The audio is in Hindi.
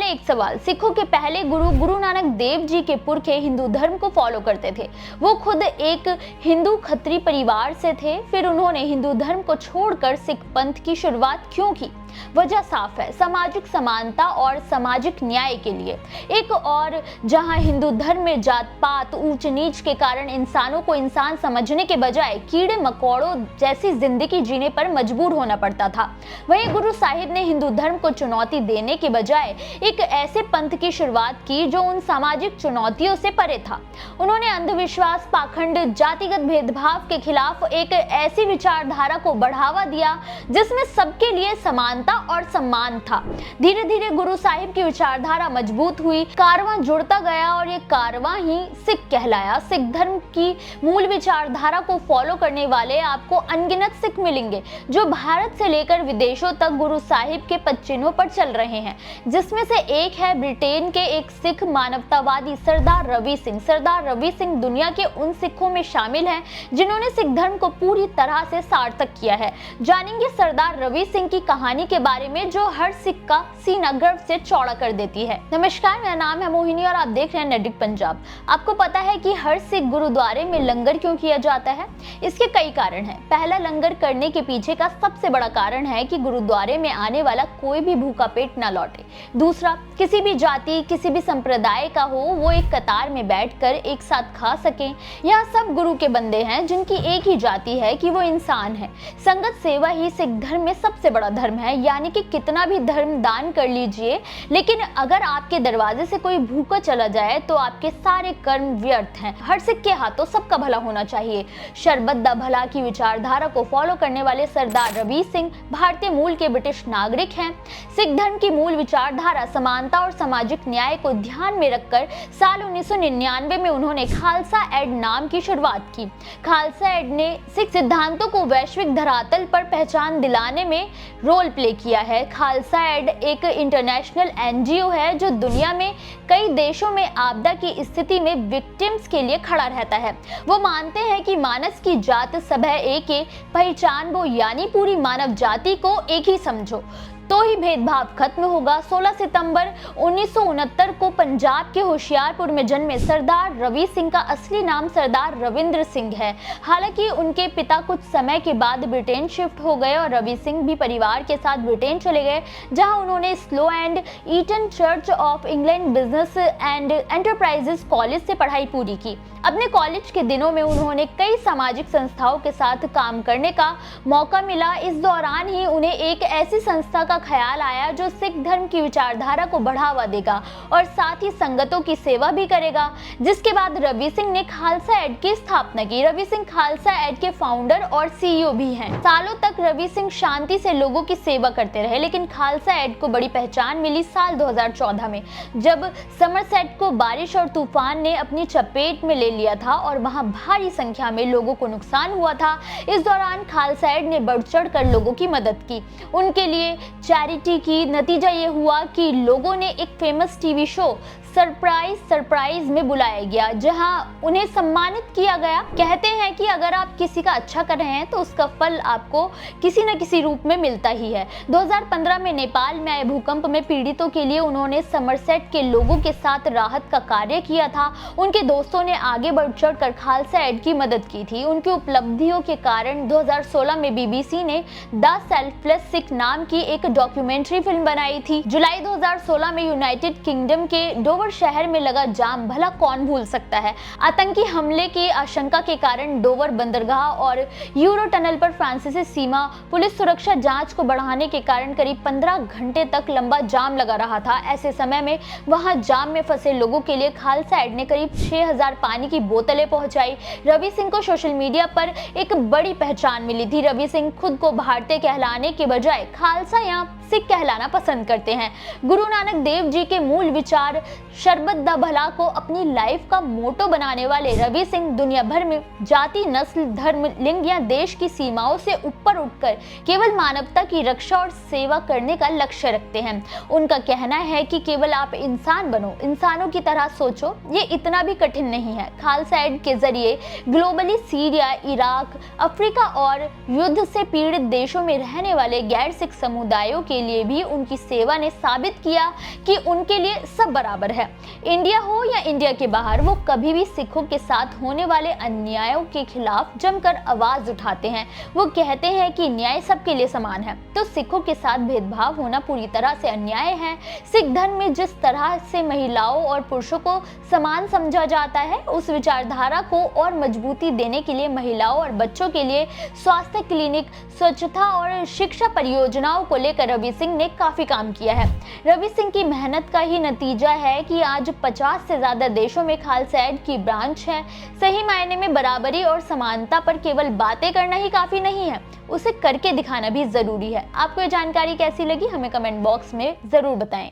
एक सवाल, सिखों के पहले गुरु गुरु नानक देव जी के पुरखे हिंदू धर्म को फॉलो करते थे। वो खुद एक हिंदू खत्री परिवार से थे, फिर उन्होंने हिंदू धर्म को छोड़कर सिख पंथ की शुरुआत क्यों की? वजह साफ है, सामाजिक समानता और सामाजिक न्याय के लिए। एक और जहां हिंदू धर्म में जात पात ऊंच नीच के कारण इंसानों को इंसान समझने के बजाय कीड़े मकोड़ों जैसी जिंदगी जीने पर मजबूर होना पड़ता था, वहीं गुरु साहिब ने हिंदू धर्म को चुनौती देने के बजाय एक ऐसे पंथ की शुरुआत की जो उन सामाजिक चुनौतियों से परे था। उन्होंने अंधविश्वास, पाखंड, जातिगत भेदभाव के खिलाफ एक ऐसी विचारधारा को बढ़ावा दिया जिसमें सबके लिए समानता और सम्मान था। धीरे धीरे गुरु साहिब की विचारधारा मजबूत हुई, कारवां जुड़ता गया और ये कारवां ही सिख कहलाया। सिख धर्म की मूल विचारधारा को फॉलो करने वाले आपको अनगिनत सिख मिलेंगे जो भारत से लेकर विदेशों तक गुरु साहिब के पद चिन्हों पर चल रहे हैं, जिसमें से एक है ब्रिटेन के एक सिख मानवतावादी सरदार रवि सिंह। सरदार रवि सिंह दुनिया के उन सिखों में शामिल हैं जिन्होंने सिख धर्म को पूरी तरह से सार्थक किया है। जानेंगे सरदार रवि सिंह की कहानी के बारे में जो हर सिख का सीना गर्व से चौड़ा कर देती है। नमस्कार, मेरा नाम है मोहिनी और आप देख रहे हैं नेडिक पंजाब। आपको पता है कि हर सिख गुरुद्वारे में लंगर क्यों किया जाता है? इसके कई कारण हैं। पहला, लंगर करने के पीछे का सबसे बड़ा कारण है कि गुरुद्वारे में आने वाला कोई भी भूखा पेट ना लौटे। दूसरा, किसी भी जाति, किसी भी संप्रदाय का हो, वो एक कतार में बैठकर एक साथ खा सकें। यह सब गुरु के बंदे हैं जिनकी एक ही जाति है कि वो इंसान है। संगत सेवा ही सिख धर्म में सबसे बड़ा धर्म है, यानी कि कितना भी धर्म दान कर लीजिए, लेकिन अगर आपके दरवाजे से कोई भूखा चला जाए तो आपके सारे कर्म व्यर्थ हैं। हर सिख के हाथों सबका भला होना चाहिए। शरबत दा भला की विचारधारा को फॉलो करने वाले सरदार रवि सिंह भारतीय मूल के ब्रिटिश नागरिक हैं। सिख धर्म की मूल विचारधारा समानता और सामाजिक न्याय को ध्यान में रखकर साल 1999 में उन्होंने खालसा एड नाम की शुरुआत की। खालसा एड ने सिख सिद्धांतों को वैश्विक धरातल पर पहचान दिलाने में रोल प्ले किया है। खालसा एड एक इंटरनेशनल एनजीओ है जो दुनिया में कई देशों में आपदा की स्थिति में विक्टिम्स के लिए खड़ा रहता है। वो मानते हैं कि मानस की जात सब है एक, पहचान वो, यानी पूरी मानव जाति को एक ही समझो तो ही भेदभाव खत्म होगा। 16 सितंबर 1969 को पंजाब के होशियारपुर में जन्मे सरदार रवि सिंह का असली नाम सरदार रविंद्र सिंह है। हालांकि उनके पिता कुछ समय के बाद ब्रिटेन शिफ्ट हो गए और रवि सिंह भी परिवार के साथ ब्रिटेन चले गए, जहां उन्होंने Slough and Eton church of England business and enterprises college से पढ़ाई पूरी की। अपने कॉलेज के दिनों में उन्होंने कई सामाजिक संस्थाओं के साथ काम करने का मौका मिला। इस दौरान ही उन्हें एक ऐसी संस्था का ख्याल आया जो सिख धर्म की विचारधारा को बढ़ावा देगा और साथ ही संगतों की सेवा भी करेगा, जिसके बाद रवि सिंह ने खालसा एड की स्थापना की। रवि सिंह खालसा एड के फाउंडर और सीईओ भी हैं। सालों तक रवि सिंह शांति से लोगों की सेवा करते रहे, लेकिन खालसा एड को बड़ी पहचान मिली साल 2014 में, जब समरसेट को बारिश और तूफान ने अपनी चपेट में लिया था और वहां भारी संख्या में लोगों को नुकसान हुआ था। इस दौरान खालसा एड ने बढ़ चढ़ कर लोगों की मदद की, उनके लिए चैरिटी की। नतीजा ये हुआ कि लोगों ने एक फेमस टीवी शो सरप्राइज में बुलाया गया, जहां उन्हें सम्मानित किया गया। कहते हैं कि अगर आप किसी का अच्छा कर रहे हैं तो उसका फल आपको किसी न किसी रूप में मिलता ही है। 2015 में नेपाल में आए भूकंप में पीड़ितों के लिए उन्होंने समरसेट के लोगों के साथ राहत का कार्य किया था। उनके दोस्तों ने आगे बढ़ चढ़ कर खालसा एड की मदद की थी। उनकी उपलब्धियों के कारण 2016 में बीबीसी ने द सेल्फलेस सिख नाम की एक डॉक्यूमेंट्री फिल्म बनाई थी। जुलाई 2016 में यूनाइटेड किंगडम के डोवर शहर में लगा जाम भला कौन भूल सकता है। आतंकी हमले की आशंका के कारण डोवर बंदरगाह और यूरो टनल पर फ्रांसीसी सीमा पुलिस सुरक्षा जांच को बढ़ाने के कारण करीब 15 घंटे तक लंबा जाम लगा रहा था। ऐसे समय में वहां जाम में फंसे लोगों के लिए खालसा एड ने करीब 6000 पानी की बोतलें पहुंचाई। रवि सिंह को सोशल मीडिया पर एक बड़ी पहचान मिली थी। रवि सिंह खुद को भारतीय कहलाने के बजाय खालसा या सिख कहलाना पसंद करते हैं। गुरु नानक देव जी के मूल विचार शरबत दा भला को अपनी लाइफ का मोटो बनाने वाले रवि सिंह दुनिया भर में जाति, नस्ल, धर्म, लिंग या देश की सीमाओं से ऊपर उठकर केवल मानवता की रक्षा और सेवा करने का लक्ष्य रखते हैं। उनका कहना है कि केवल आप इंसान बनो, इंसानों की तरह सोचो, ये इतना भी कठिन नहीं है। खालसा एड के जरिए ग्लोबली सीरिया, इराक, अफ्रीका और युद्ध से पीड़ित देशों में रहने वाले गैर सिख समुदायों के के लिए भी उनकी सेवा ने साबित किया कि उनके लिए सब बराबर है। इंडिया हो या इंडिया के बाहर, वो कभी भी सिखों के साथ होने वाले अन्यायों के खिलाफ जमकर आवाज उठाते हैं। वो कहते हैं कि न्याय सबके लिए समान है, तो सिखों के साथ भेदभाव होना पूरी तरह से अन्याय है। सिख धर्म में जिस तरह से महिलाओं और पुरुषों को समान समझा जाता है, उस विचारधारा को और मजबूती देने के लिए महिलाओं और बच्चों के लिए स्वास्थ्य क्लिनिक, स्वच्छता और शिक्षा परियोजनाओं को लेकर रवि सिंह ने काफी काम किया है। रवि सिंह की मेहनत का ही नतीजा है कि आज 50 से ज्यादा देशों में खालसा एड की ब्रांच है। सही मायने में बराबरी और समानता पर केवल बातें करना ही काफी नहीं है, उसे करके दिखाना भी जरूरी है। आपको ये जानकारी कैसी लगी, हमें कमेंट बॉक्स में जरूर बताएं।